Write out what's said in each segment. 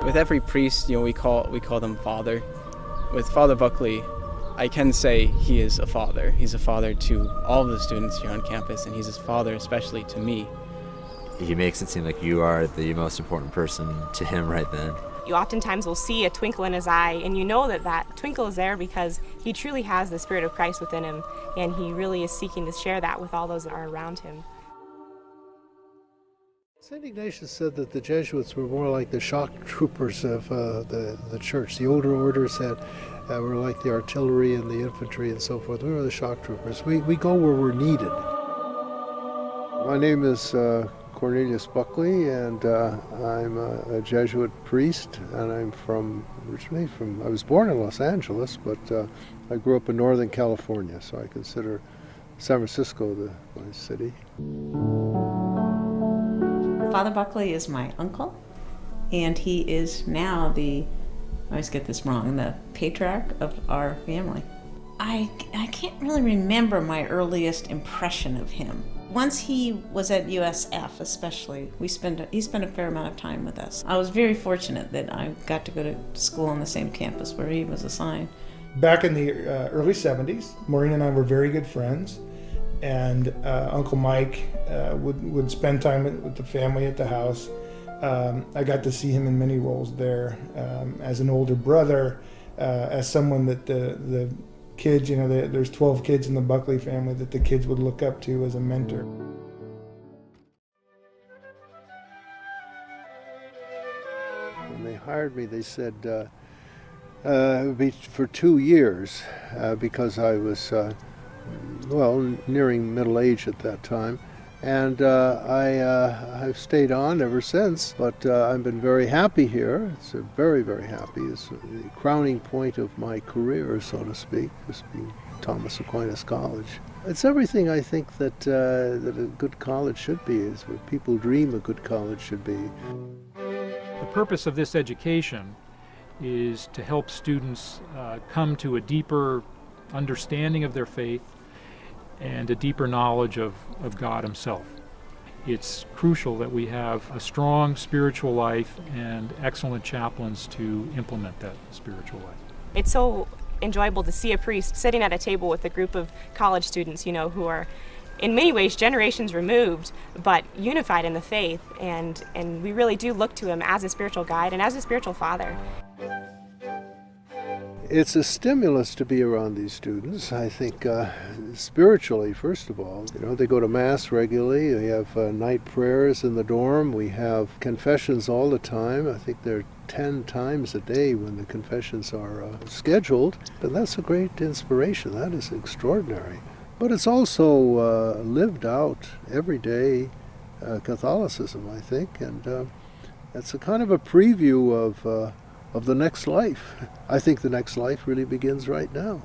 With every priest, we call them father. With Father Buckley, I can say he is a father. He's a father to all of the students here on campus, and he's a father especially to me. He makes it seem like you are the most important person to him right then. You oftentimes will see a twinkle in his eye, and you know that twinkle is there because he truly has the Spirit of Christ within him, and he really is seeking to share that with all those that are around him. St. Ignatius said that the Jesuits were more like the shock troopers of the church. The older orders were like the artillery and the infantry and so forth. We were the shock troopers. We go where we're needed. My name is Cornelius Buckley, and I'm a Jesuit priest, and I'm originally from, I was born in Los Angeles, but I grew up in Northern California, so I consider San Francisco my city. Father Buckley is my uncle, and he is now I always get this wrong, the patriarch of our family. I can't really remember my earliest impression of him. Once he was at USF especially, he spent a fair amount of time with us. I was very fortunate that I got to go to school on the same campus where he was assigned. Back in the early 70s, Maureen and I were very good friends, and Uncle Mike would spend time with the family at the house. I got to see him in many roles there, as an older brother, as someone that the kids, there's 12 kids in the Buckley family that the kids would look up to as a mentor. When they hired me, they said it would be for 2 years because I was, nearing middle age at that time. And I've stayed on ever since, but I've been very happy here. It's very, very happy. It's the crowning point of my career, so to speak, this being Thomas Aquinas College. It's everything I think that a good college should be. It's what people dream a good college should be. The purpose of this education is to help students come to a deeper understanding of their faith and a deeper knowledge of God Himself. It's crucial that we have a strong spiritual life and excellent chaplains to implement that spiritual life. It's so enjoyable to see a priest sitting at a table with a group of college students, who are in many ways generations removed, but unified in the faith, and we really do look to him as a spiritual guide and as a spiritual father. It's a stimulus to be around these students. I think spiritually, first of all, they go to Mass regularly. We have night prayers in the dorm. We have confessions all the time. I think there are 10 times a day when the confessions are scheduled. And that's a great inspiration. That is extraordinary. But it's also lived out everyday Catholicism, I think. And it's a kind of a preview of the next life. I think the next life really begins right now.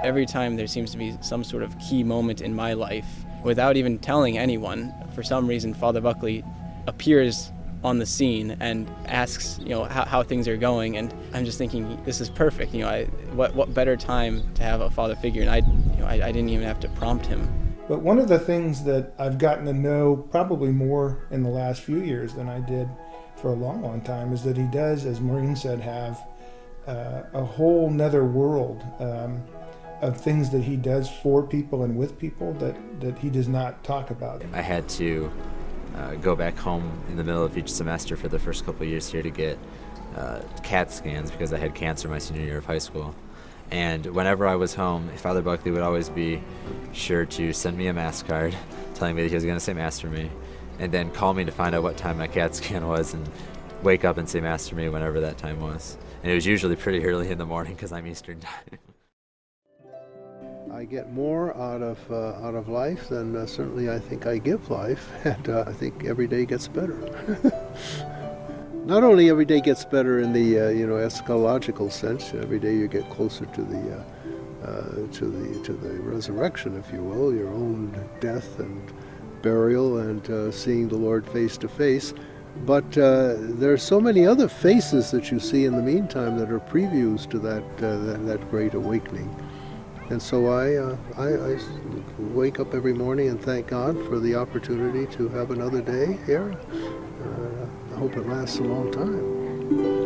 Every time there seems to be some sort of key moment in my life, without even telling anyone, for some reason Father Buckley appears on the scene and asks, how things are going, and I'm just thinking, this is perfect. What better time to have a father figure? And I didn't even have to prompt him. But one of the things that I've gotten to know probably more in the last few years than I did for a long, long time is that he does, as Maureen said, have a whole nother world of things that he does for people and with people that he does not talk about. I had to go back home in the middle of each semester for the first couple of years here to get CAT scans because I had cancer my senior year of high school. And whenever I was home, Father Buckley would always be sure to send me a Mass card telling me that he was going to say Mass for me, and then call me to find out what time my CAT scan was and wake up and say Mass for me whenever that time was. And it was usually pretty early in the morning because I'm Eastern time. I get more out of life than certainly I think I give life, and I think every day gets better. Not only every day gets better in the eschatological sense. Every day you get closer to the resurrection, if you will, your own death and burial, and seeing the Lord face to face. But there are so many other faces that you see in the meantime that are previews to that great awakening. And so I wake up every morning and thank God for the opportunity to have another day here. I hope it lasts a long time.